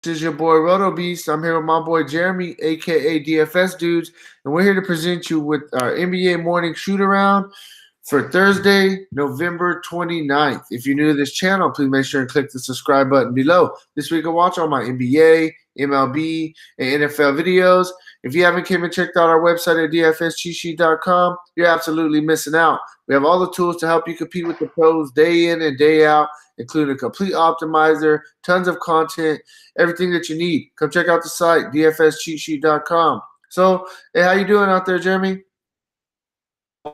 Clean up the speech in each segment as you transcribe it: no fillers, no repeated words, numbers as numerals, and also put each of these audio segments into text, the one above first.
This is your boy Roto Beast. I'm here with my boy Jeremy, aka DFS Dudes, and we're here to present you with our NBA morning shoot around for Thursday, November 29th. If you're new to this channel, please make sure and click the subscribe button below. This week, I watch all my NBA, MLB, and NFL videos. If you haven't came and checked out our website at dfscheatsheet.com, you're absolutely missing out. We have all the tools to help you compete with the pros day in and day out, including a complete optimizer, tons of content, everything that you need. Come check out the site, dfscheatsheet.com. So, hey, how you doing out there, Jeremy?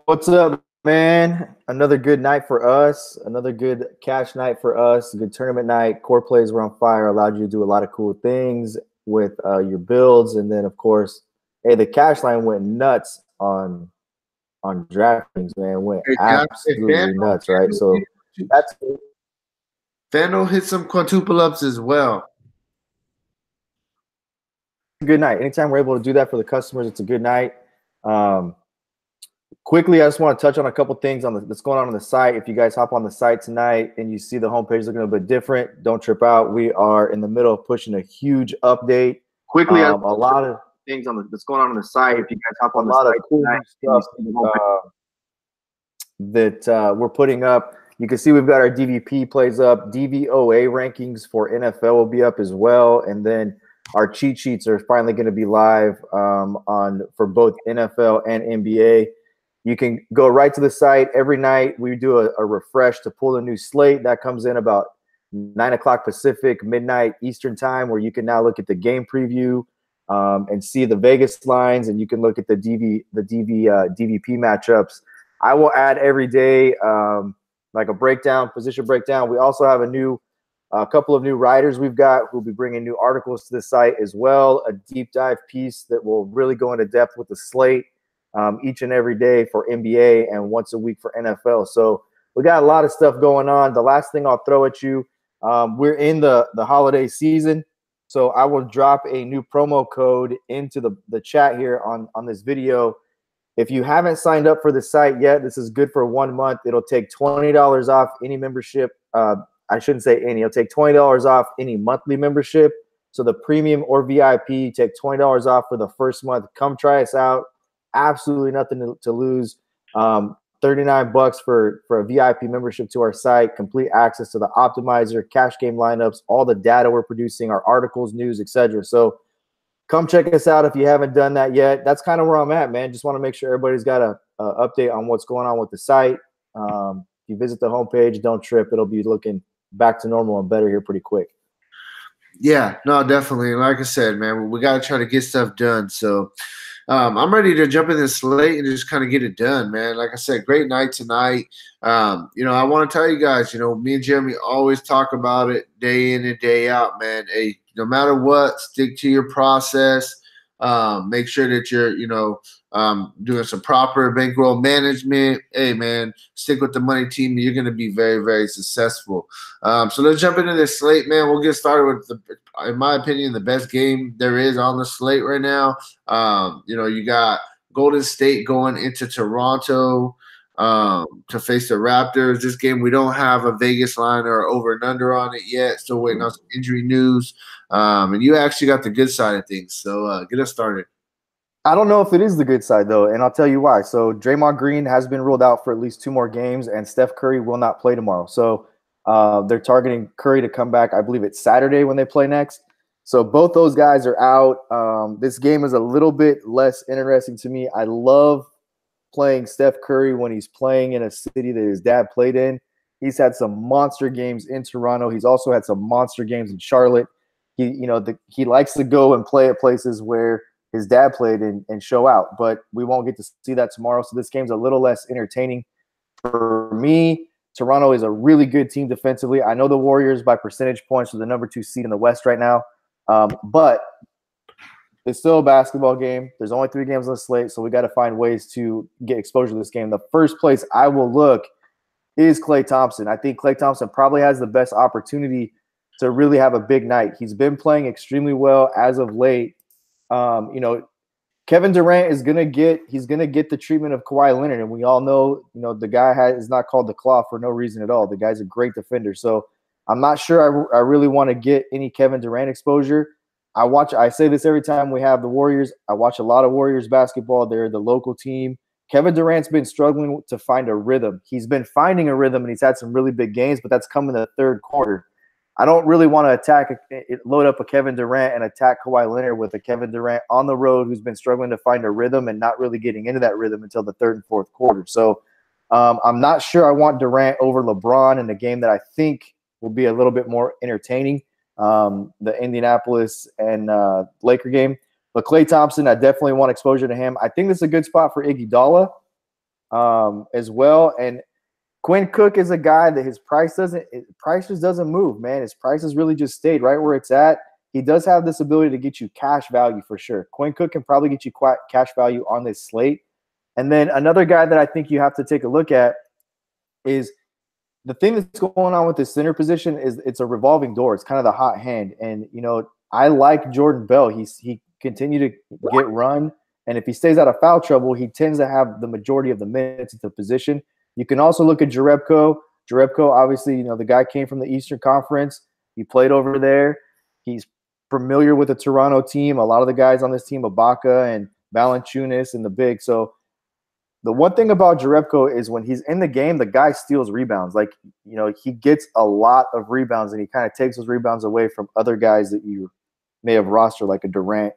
What's up, man? Another good night for us. Another good cash night for us. Good tournament night. Core plays were on fire. Allowed you to do a lot of cool things with your builds, and then of course, hey, the cash line went nuts on DraftKings. Man, went absolutely nuts, right? So that's Fanduel hit some quadruple ups as well. a good night. Anytime we're able to do that for the customers, it's a good night. Quickly, I just want to touch on a couple things that's going on the site. If you guys hop on the site tonight and you see the homepage looking a bit different, don't trip out. We are in the middle of pushing a huge update. Quickly, a lot of things that's going on the site. If you guys hop on the site cool tonight, stuff that we're putting up. You can see we've got our DVP plays up. DVOA rankings for NFL will be up as well, and then our cheat sheets are finally going to be live for both NFL and NBA. You can go right to the site every night. We do a refresh to pull a new slate that comes in about 9 o'clock Pacific, midnight Eastern time, where you can now look at the game preview and see the Vegas lines, and you can look at the DVP matchups. I will add every day like a breakdown, position breakdown. We also have a couple of new writers we've got who'll be bringing new articles to the site as well. A deep dive piece that will really go into depth with the slate. Each and every day for NBA and once a week for NFL. So we got a lot of stuff going on. The last thing I'll throw at you, we're in the holiday season. So I will drop a new promo code into the chat here on this video. If you haven't signed up for the site yet, this is good for 1 month. It'll take $20 off any membership. I shouldn't say any. It'll take $20 off any monthly membership. So the premium or VIP, take $20 off for the first month. Come try us out. Absolutely nothing to lose. $39 for a VIP membership to our site, complete access to the optimizer, cash game lineups, all the data we're producing, our articles, news, etc. So come check us out if you haven't done that yet. That's kind of where I'm at, man. Just want to make sure everybody's got a update on what's going on with the site. If you visit the homepage, don't trip. It'll be looking back to normal and better here pretty quick. Yeah, no, definitely. Like I said, man, we got to try to get stuff done. So I'm ready to jump in this slate and just kind of get it done, man. Like I said, great night tonight. I want to tell you guys, me and Jeremy always talk about it day in and day out, man. Hey, no matter what, stick to your process. Make sure that you're, doing some proper bankroll management. Hey, man, stick with the money team. And you're going to be very, very successful. So let's jump into this slate, man. We'll get started with in my opinion, the best game there is on the slate right now. You got Golden State going into Toronto to face the Raptors. This game, we don't have a Vegas line or over and under on it yet. Still waiting on some injury news. And you actually got the good side of things. So get us started. I don't know if it is the good side, though, and I'll tell you why. So Draymond Green has been ruled out for at least 2 more games, and Steph Curry will not play tomorrow. So they're targeting Curry to come back. I believe it's Saturday when they play next. So both those guys are out. This game is a little bit less interesting to me. I love playing Steph Curry when he's playing in a city that his dad played in. He's had some monster games in Toronto. He's also had some monster games in Charlotte. He likes to go and play at places where his dad played and show out, but we won't get to see that tomorrow. So this game's a little less entertaining for me. Toronto is a really good team defensively. I know the Warriors by percentage points are the number 2 seed in the West right now, but it's still a basketball game. There's only 3 games on the slate, so we got to find ways to get exposure to this game. The first place I will look is Klay Thompson. I think Klay Thompson probably has the best opportunity to really have a big night. He's been playing extremely well as of late. Kevin Durant is gonna get the treatment of Kawhi Leonard, and we all know the guy is not called the Claw for no reason at all. The guy's a great defender. So I'm not sure I really want to get any Kevin Durant exposure. I say this every time we have the Warriors. I watch a lot of Warriors basketball. They're the local team. Kevin Durant's been struggling to find a rhythm. He's been finding a rhythm, and he's had some really big games, but that's come in the third quarter. I don't really want to load up a Kevin Durant and attack Kawhi Leonard with a Kevin Durant on the road who's been struggling to find a rhythm and not really getting into that rhythm until the third and fourth quarter. So I'm not sure I want Durant over LeBron in a game that I think will be a little bit more entertaining, the Indianapolis and Laker game. But Klay Thompson, I definitely want exposure to him. I think this is a good spot for Iguodala as well. And Quinn Cook is a guy that his price just doesn't move, man. His price has really just stayed right where it's at. He does have this ability to get you cash value for sure. Quinn Cook can probably get you cash value on this slate. And then another guy that I think you have to take a look at is the thing that's going on with this center position is it's a revolving door. It's kind of the hot hand. And, I like Jordan Bell. He continued to get run. And if he stays out of foul trouble, he tends to have the majority of the minutes at the position. You can also look at Jerebko. Jerebko, obviously, the guy came from the Eastern Conference. He played over there. He's familiar with the Toronto team. A lot of the guys on this team, Ibaka and Valanciunas and the big. So the one thing about Jerebko is when he's in the game, the guy steals rebounds. He gets a lot of rebounds, and he kind of takes those rebounds away from other guys that you may have rostered, like a Durant,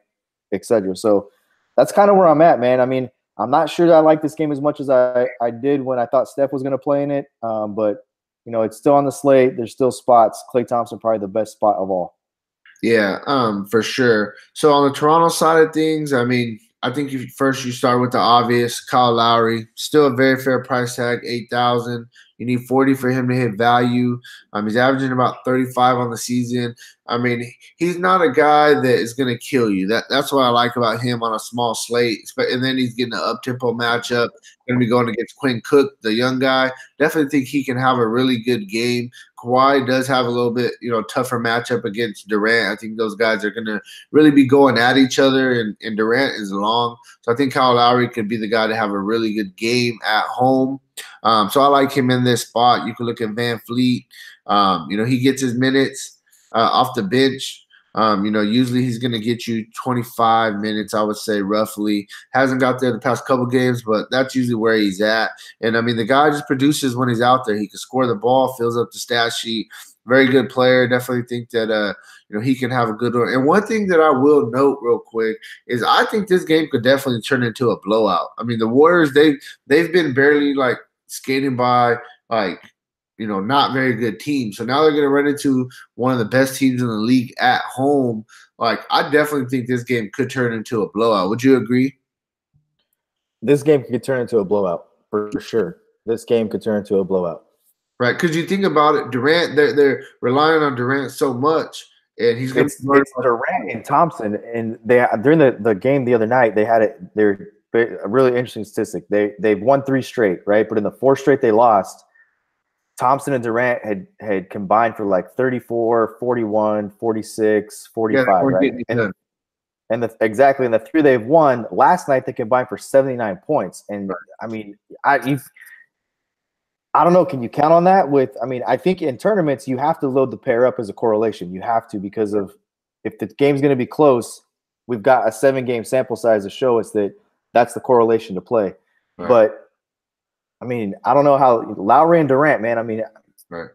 etc. So that's kind of where I'm at, man. I mean, I'm not sure that I like this game as much as I did when I thought Steph was going to play in it. But, it's still on the slate. There's still spots. Klay Thompson probably the best spot of all. Yeah, for sure. So on the Toronto side of things, I mean, I think you start with the obvious. Kyle Lowry, still a very fair price tag, $8,000. You need 40 for him to hit value. He's averaging about 35 on the season. I mean, he's not a guy that is going to kill you. That's what I like about him on a small slate. And then he's getting an up-tempo matchup. Going to be going against Quinn Cook, the young guy. Definitely think he can have a really good game. Kawhi does have a little bit, tougher matchup against Durant. I think those guys are going to really be going at each other, and Durant is long. So I think Kyle Lowry could be the guy to have a really good game at home. So I like him in this spot. You can look at Van Fleet. He gets his minutes off the bench. Usually he's going to get you 25 minutes, I would say, roughly. Hasn't got there the past couple games, but that's usually where he's at. And, I mean, the guy just produces when he's out there. He can score the ball, fills up the stat sheet. Very good player. Definitely think that, he can have a good one. And one thing that I will note real quick is I think this game could definitely turn into a blowout. I mean, the Warriors, they've been barely, skating by, not very good teams. So now they're going to run into one of the best teams in the league at home. I definitely think this game could turn into a blowout. Would you agree? This game could turn into a blowout for sure. This game could turn into a blowout. Right, because you think about it, Durant, they're relying on Durant so much, and he's going to – It's Durant and Thompson, and they during the game the other night, they had a really interesting statistic. They've won 3 straight, right? But in the 4 straight they lost, Thompson and Durant had combined for 34, 41, 46, 45, right? And exactly in the 3 they've won, last night they combined for 79 points. And right. I mean, I don't know. Can you count on that? I think in tournaments you have to load the pair up as a correlation. You have to, because of if the game's going to be close, we've got a 7-game sample size to show us that's the correlation to play. Right. But I mean, I don't know how Lowry and Durant, man. I mean, right.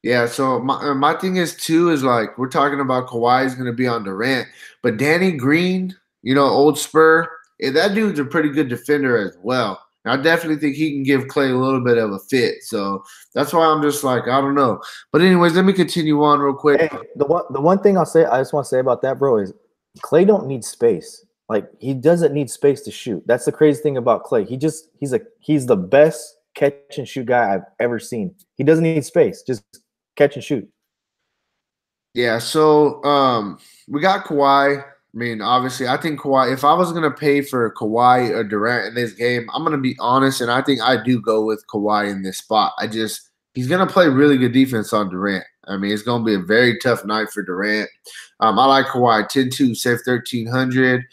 Yeah. So my thing is too is we're talking about Kawhi is going to be on Durant, but Danny Green, old Spur, that dude's a pretty good defender as well. And I definitely think he can give Klay a little bit of a fit. So that's why I'm just I don't know. But anyways, let me continue on real quick. Hey, the one thing I just want to say about that, bro, is Klay don't need space. He doesn't need space to shoot. That's the crazy thing about Klay. He's the best catch and shoot guy I've ever seen. He doesn't need space. Just catch and shoot. Yeah, so we got Kawhi. I mean, obviously, I think Kawhi, if I was going to pay for Kawhi or Durant in this game, I'm going to be honest, and I think I do go with Kawhi in this spot. He's going to play really good defense on Durant. I mean, it's going to be a very tough night for Durant. I like Kawhi, 10-2, save 1,300.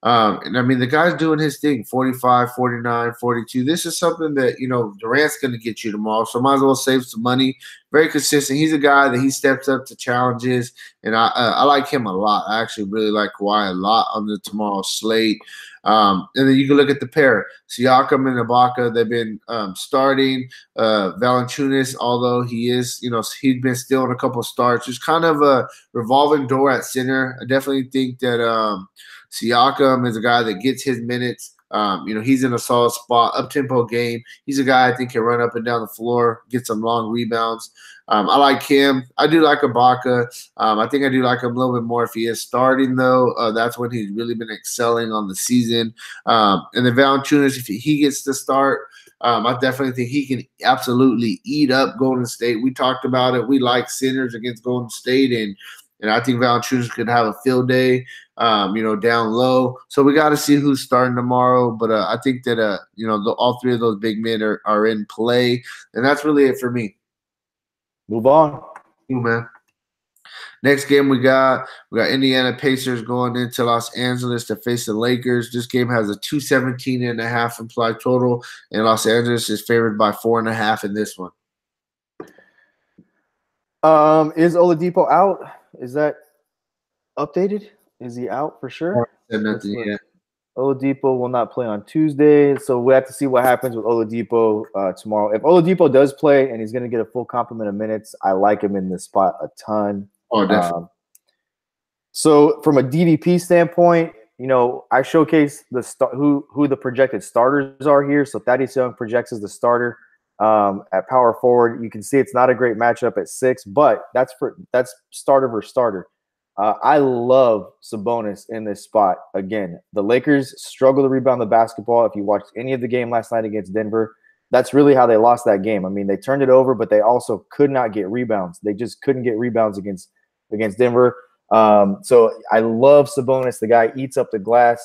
And I mean, the guy's doing his thing, 45, 49, 42. This is something that, Durant's going to get you tomorrow. So might as well save some money. very consistent. He's a guy that he steps up to challenges, and I like him a lot. I actually really like Kawhi a lot on the tomorrow slate. And then you can look at the pair, Siakam and Ibaka. They've been starting. Valanciunas, although he's been still in a couple starts. There's kind of a revolving door at center. I definitely think that Siakam is a guy that gets his minutes. He's in a solid spot, up-tempo game. He's a guy I think can run up and down the floor, get some long rebounds. I like him. I do like Ibaka. I think I do like him a little bit more if he is starting, though. That's when he's really been excelling on the season. And then Valanciunas, if he gets to start, I definitely think he can absolutely eat up Golden State. We talked about it. We like centers against Golden State, and I think Valanciunas could have a field day, down low. So we got to see who's starting tomorrow. But I think that, all three of those big men are in play. And that's really it for me. Move on. Ooh, man. Next game we got Indiana Pacers going into Los Angeles to face the Lakers. This game has a 217.5 implied total, and Los Angeles is favored by 4.5 in this one. Is Oladipo out? Is that updated? Is he out for sure? Nothing yet. Oladipo will not play on Tuesday, so we have to see what happens with Oladipo tomorrow. If Oladipo does play and he's going to get a full complement of minutes, I like him in this spot a ton. Oh, definitely. So from a DVP standpoint, I showcase who the projected starters are here. So Thaddeus Young projects as the starter at power forward. You can see it's not a great matchup at 6, but that's starter versus starter. I love Sabonis in this spot. Again, the Lakers struggle to rebound the basketball. If you watched any of the game last night against Denver, that's really how they lost that game. I mean, they turned it over, but they also could not get rebounds. They just couldn't get rebounds against Denver. So I love Sabonis. The guy eats up the glass.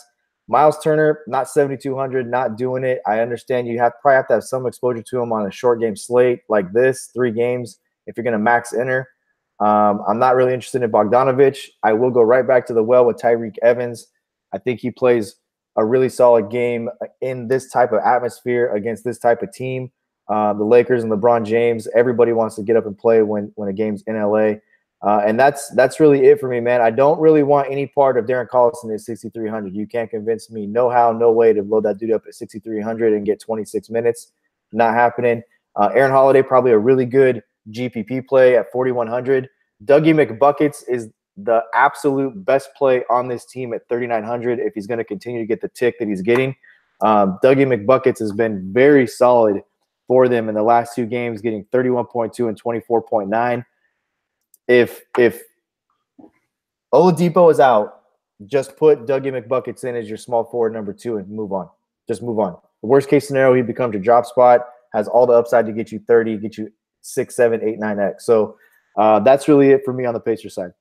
Miles Turner, not 7,200, not doing it. I understand you probably have to have some exposure to him on a short game slate like this, 3 games, if you're going to max enter. I'm not really interested in Bogdanovich. I will go right back to the well with Tyreek Evans. I think he plays a really solid game in this type of atmosphere against this type of team. The Lakers and LeBron James, everybody wants to get up and play when a game's in LA. And that's really it for me, man. I don't really want any part of Darren Collison at 6,300. You can't convince me. No how, no way to load that dude up at 6,300 and get 26 minutes. Not happening. Aaron Holiday, probably a really good GPP play at 4,100. Dougie McBuckets is the absolute best play on this team at 3,900 if he's going to continue to get the tick that he's getting. Dougie McBuckets has been very solid for them in the last 2 games, getting 31.2 and 24.9. If Oladipo is out, just put Dougie McBuckets in as your small forward number 2 and move on. Just move on. The worst case scenario, he becomes your drop spot, has all the upside to get you 30, get you 6, 7, 8, 9x. So that's really it for me on the Pacers side.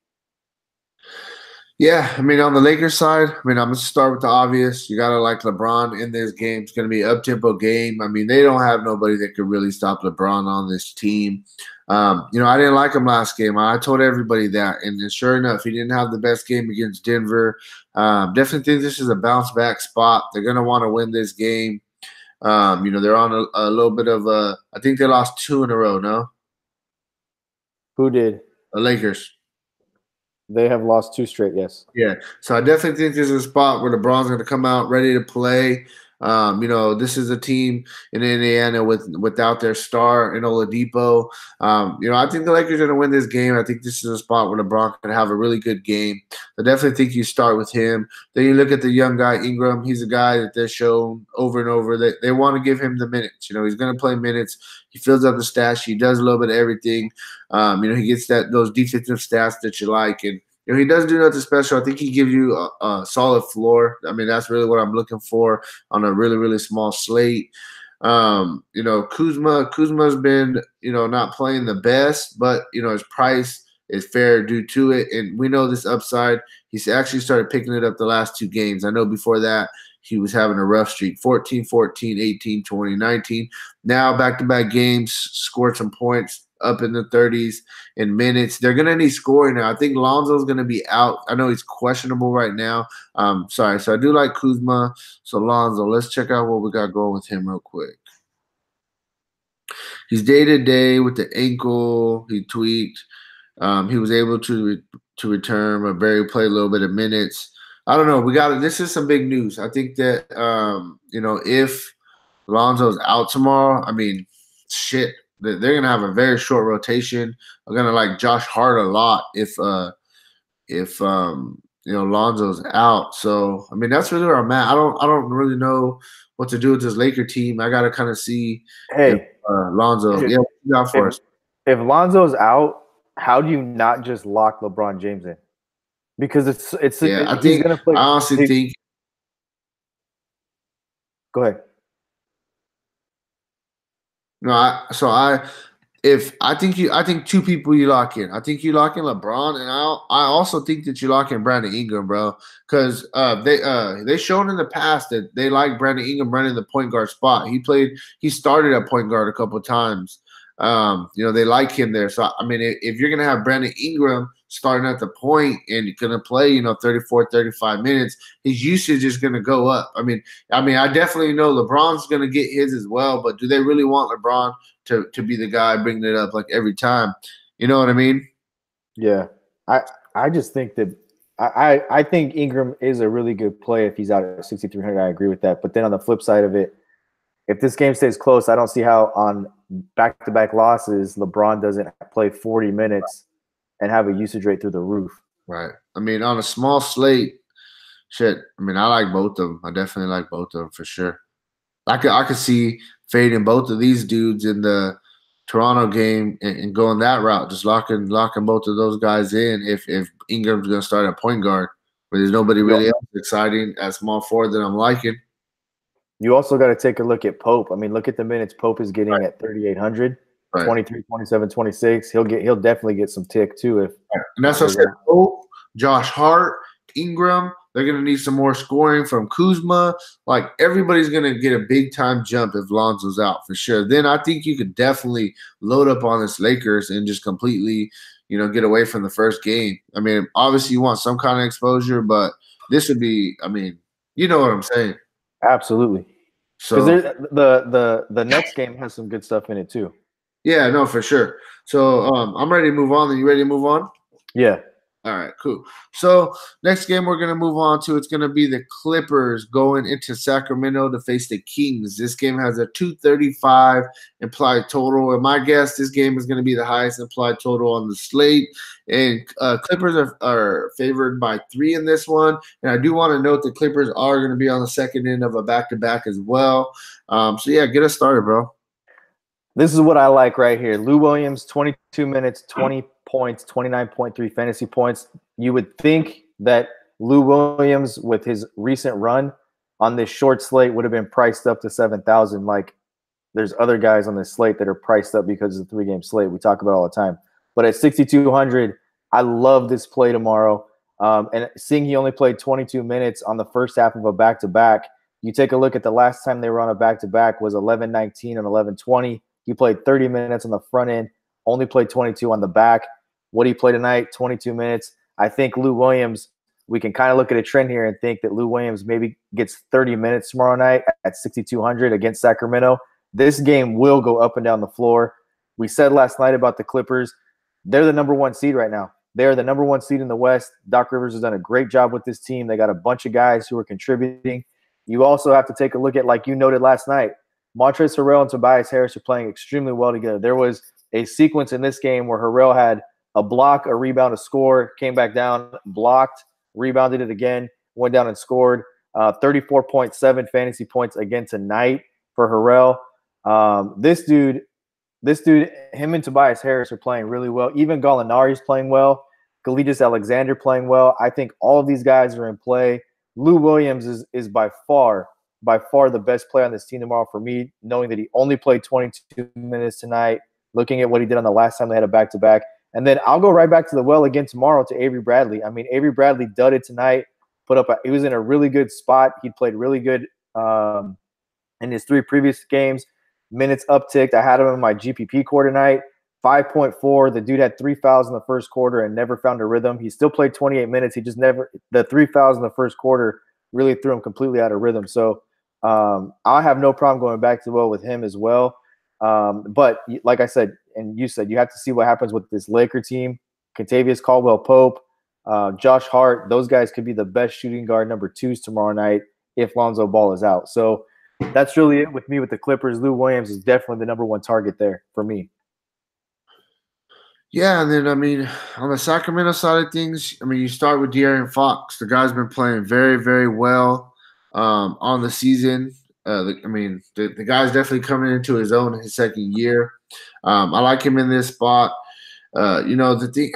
Yeah, I mean, on the Lakers side, I'm going to start with the obvious. You got to like LeBron in this game. It's going to be an up-tempo game. I mean, they don't have nobody that could really stop LeBron on this team. I didn't like him last game. I told everybody that. And sure enough, he didn't have the best game against Denver. Definitely think this is a bounce-back spot. They're going to want to win this game. They're on a little bit of a – I think they lost 2 in a row, no? Who did? The Lakers. They have lost 2 straight, yes. Yeah, so I definitely think this is a spot where LeBron's going to come out ready to play. This is a team in Indiana without their star in Oladipo. I think the Lakers are going to win this game. I think this is a spot where LeBron can have a really good game. I definitely think you start with him. Then you look at the young guy, Ingram. He's a guy that they've shown over and over that they want to give him the minutes. He's going to play minutes. He fills up the stat sheet. He does a little bit of everything. He gets those defensive stats that you like. And he doesn't do nothing special. I think he gives you a solid floor. I mean, that's really what I'm looking for on a really, really small slate. Kuzma's been, not playing the best, but, his price is fair due to it. And we know this upside. He's actually started picking it up the last 2 games. I know before that he was having a rough streak, 14, 14, 18, 20, 19. Now back-to-back games, scored some points up in the 30s in minutes. They're going to need scoring now. I think Lonzo's going to be out. I know he's questionable right now. So I do like Kuzma. So Lonzo, let's check out what we got going with him real quick. He's day to day with the ankle. He tweaked. He was able to return, but Barry played a little bit of minutes. I don't know. We got this is some big news. I think that if Lonzo's out tomorrow, I mean, shit, they're gonna have a very short rotation. I'm gonna like Josh Hart a lot if Lonzo's out. So I mean, that's really where I'm at. I don't really know what to do with this Laker team. I gotta kind of see if Hey, Lonzo. if Yeah, what you got for if, us? if Lonzo's out, how do you not just lock LeBron James in? Because Yeah, he's gonna play. I honestly think Go ahead. no. I think two people you lock in. I think you lock in LeBron, and I also think that you lock in Brandon Ingram, bro, because they shown in the past that they like Brandon Ingram running the point guard spot. He started at point guard a couple times. They like him there. So I mean, if you're gonna have Brandon Ingram starting at the point and you're gonna play 34, 35 minutes, his usage is gonna go up. I definitely know LeBron's gonna get his as well, but do they really want LeBron to be the guy bringing it up like every time? You know what I mean? Yeah, I just think that I think Ingram is a really good play if he's out at 6,300. I agree with that. But then on the flip side of it, if this game stays close, I don't see how on back-to-back losses LeBron doesn't play 40 minutes and have a usage rate through the roof. Right. I mean, on a small slate, shit. I mean, I like both of them. I definitely like both of them for sure. I could see fading both of these dudes in the Toronto game and going that route, just locking both of those guys in if Ingram's gonna start at point guard, where there's nobody You really else exciting at small forward that I'm liking. you also got to take a look at Pope. I mean, look at the minutes Pope is getting at 3,800, Right. 23, 27, 26. He'll definitely get some tick too if And that's what I said. Pope, Josh Hart, Ingram, they're going to need some more scoring from Kuzma. Like, everybody's going to get a big time jump if Lonzo's out for sure. Then I think you could definitely load up on this Lakers and just completely, get away from the first game. I mean, obviously you want some kind of exposure, but this would be, you know what I'm saying. Absolutely. Because So, the next game has some good stuff in it too. yeah, no, for sure. So I'm ready to move on. Are you ready to move on? Yeah. All right, cool. So next game we're gonna move on to, it's gonna be the Clippers going into Sacramento to face the Kings. This game has a 235 implied total, and my guess this game is gonna be the highest implied total on the slate. And Clippers are favored by 3 in this one. And I do want to note the Clippers are gonna be on the second end of a back-to-back as well. So yeah, get us started, bro. This is what I like right here. Lou Williams, 22 minutes, 20 points, 29.3 fantasy points. You would think that Lou Williams, with his recent run on this short slate, would have been priced up to 7,000. Like, there's other guys on this slate that are priced up because of the 3-game slate we talk about all the time. But at 6,200, I love this play tomorrow. And seeing he only played 22 minutes on the first half of a back-to-back, you take a look at the last time they were on a back-to-back was 11-19 and 11-20. He played 30 minutes on the front end, only played 22 on the back. What he played tonight, 22 minutes. I think Lou Williams, we can kind of look at a trend here and think that Lou Williams maybe gets 30 minutes tomorrow night at 6,200 against Sacramento. This game will go up and down the floor. We said last night about the Clippers. They're the number 1 seed right now. They're the number 1 seed in the West. Doc Rivers has done a great job with this team. They got a bunch of guys who are contributing. You also have to take a look at, like you noted last night, Montrezl Harrell and Tobias Harris are playing extremely well together. There was a sequence in this game where Harrell had a block, a rebound, a score, came back down, blocked, rebounded it again, went down and scored. 34.7 fantasy points again tonight for Harrell. This dude, him and Tobias Harris are playing really well. Even Gallinari's playing well. Galidas Alexander playing well. I think all of these guys are in play. Lou Williams is by far the best player on this team tomorrow for me, knowing that he only played 22 minutes tonight, looking at what he did on the last time they had a back-to-back. And then I'll go right back to the well again tomorrow to Avery Bradley. I mean, Avery Bradley dudded tonight, he was in a really good spot. He played really good in his 3 previous games. Minutes upticked. I had him in my GPP core tonight. 5.4. The dude had 3 fouls in the first quarter and never found a rhythm. He still played 28 minutes. He just never – the 3 fouls in the first quarter really threw him completely out of rhythm. So I have no problem going back to the well with him as well. But like I said, and you said, you have to see what happens with this Laker team. Kentavious Caldwell-Pope, Josh Hart, those guys could be the best shooting guard number twos tomorrow night if Lonzo Ball is out. So that's really it with me with the Clippers. Lou Williams is definitely the number one target there for me. Yeah, and then I mean, on the Sacramento side of things, I mean, you start with De'Aaron Fox. The guy's been playing very, very well on the season. The guy's definitely coming into his own in his second year. I like him in this spot. The thing,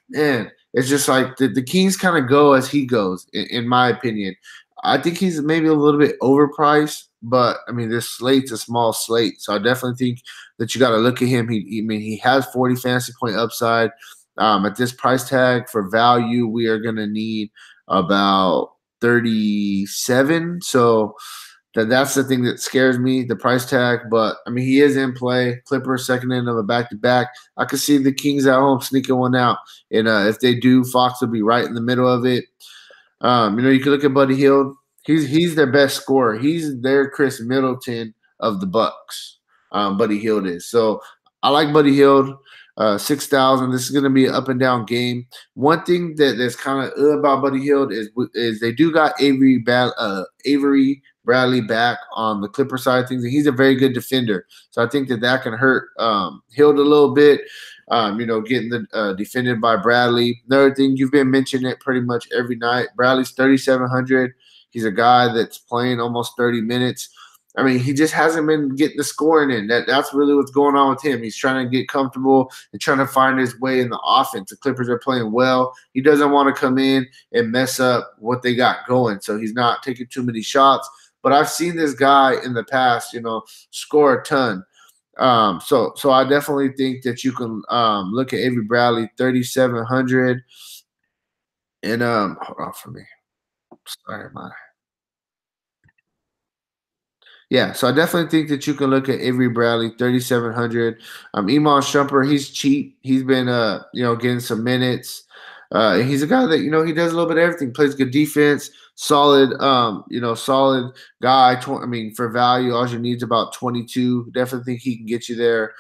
man, it's just like the Kings kind of go as he goes, in my opinion. I think he's maybe a little bit overpriced, but I mean, this slate's a small slate, so I definitely think that you got to look at him. He has 40 fantasy point upside. At this price tag for value, we are going to need about 37. So that's the thing that scares me, the price tag. But I mean, he is in play. Clippers second end of a back-to-back. I could see the Kings at home sneaking one out, and if they do, Fox will be right in the middle of it. You can look at Buddy Hield. He's their best scorer. He's their Chris Middleton of the Bucks. Buddy Hield is. So I like Buddy Hield. 6,000. This is going to be an up and down game. One thing that's kind of about Buddy Hield is they do got Avery Bradley back on the Clipper side of things, and he's a very good defender. So I think that can hurt Hield a little bit. Getting defended by Bradley. Another thing, you've been mentioning it pretty much every night. Bradley's 3,700. He's a guy that's playing almost 30 minutes. I mean, he just hasn't been getting the scoring in. That's really what's going on with him. He's trying to get comfortable and trying to find his way in the offense. The Clippers are playing well. He doesn't want to come in and mess up what they got going, so he's not taking too many shots. But I've seen this guy in the past, score a ton. So I definitely think that you can look at Avery Bradley, 3,700. And hold on for me. Sorry, yeah, so I definitely think that you can look at Avery Bradley, 3,700. Iman Shumpert, he's cheap. He's been getting some minutes. He's a guy that he does a little bit of everything. Plays good defense, solid solid guy. For value, all you need is about 22. Definitely think he can get you there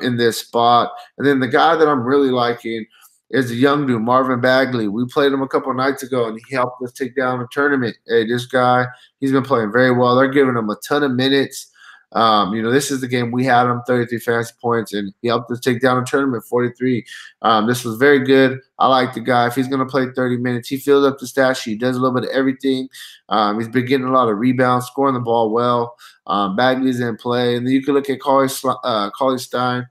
in this spot. And then the guy that I'm really liking is a young dude, Marvin Bagley. We played him a couple of nights ago, and he helped us take down a tournament. Hey, this guy, he's been playing very well. They're giving him a ton of minutes. This is the game we had him, 33 fantasy points, and he helped us take down a tournament, 43. This was very good. I like the guy. If he's going to play 30 minutes, he fills up the stat sheet, does a little bit of everything. He's been getting a lot of rebounds, scoring the ball well. Bagley's in play. And then you can look at Cauley Stein.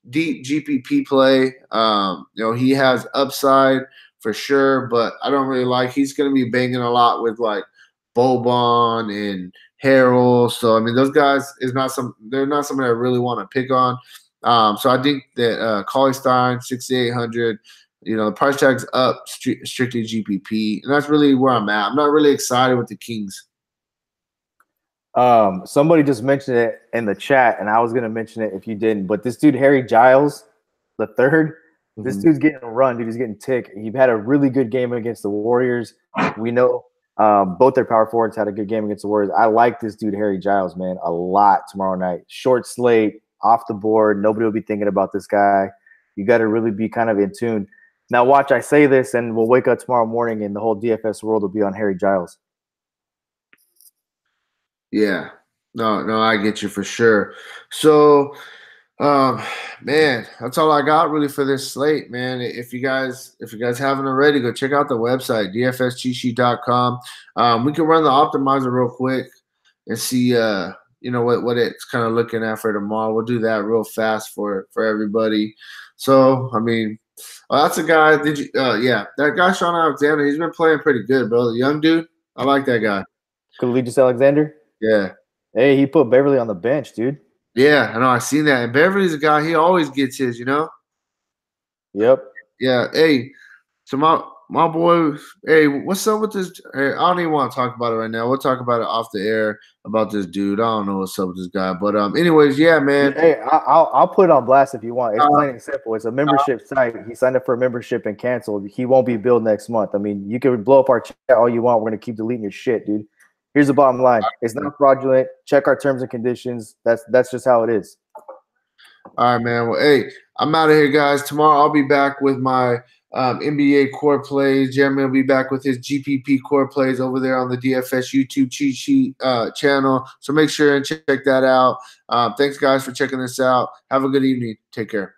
Deep GPP play. He has upside for sure, but I don't really like. He's going to be banging a lot with like Boban and Harrell. So I mean, those guys they're not somebody I really want to pick on. So I think that Cauley Stein, 6,800. The price tag's up strictly GPP, and that's really where I'm at. I'm not really excited with the Kings. Somebody just mentioned it in the chat, and I was gonna mention it if you didn't. But this dude, Harry Giles, the third, this dude's getting a run, dude. He's getting tick. He had a really good game against the Warriors. We know both their power forwards had a good game against the Warriors. I like this dude, Harry Giles, man, a lot tomorrow night. Short slate, off the board. Nobody will be thinking about this guy. You got to really be kind of in tune. Now, watch, I say this, and we'll wake up tomorrow morning, and the whole DFS world will be on Harry Giles. Yeah. No, I get you for sure. So, man, that's all I got really for this slate, man. If you guys haven't already, go check out the website, dfscheatsheet.com. We can run the optimizer real quick and see what it's kind of looking at for tomorrow. We'll do that real fast for everybody. So, I mean, that's a guy. That guy Sean Alexander, he's been playing pretty good, bro. The young dude, I like that guy. Kalidus Alexander? Yeah. Hey, he put Beverly on the bench, dude. Yeah, I know. I seen that. And Beverly's a guy. He always gets his. Yep. Yeah. Hey, so my boy. Hey, what's up with this? Hey, I don't even want to talk about it right now. We'll talk about it off the air about this dude. I don't know what's up with this guy, but anyways, yeah, man. Hey, I'll put it on blast if you want. It's plain and simple. It's a membership site. He signed up for a membership and canceled. He won't be billed next month. I mean, you can blow up our chat all you want. We're gonna keep deleting your shit, dude. Here's the bottom line. It's not fraudulent. Check our terms and conditions. That's just how it is. All right, man. Well, hey, I'm out of here, guys. Tomorrow I'll be back with my NBA core plays. Jeremy will be back with his GPP core plays over there on the DFS YouTube cheat sheet channel. So make sure and check that out. Thanks, guys, for checking this out. Have a good evening. Take care.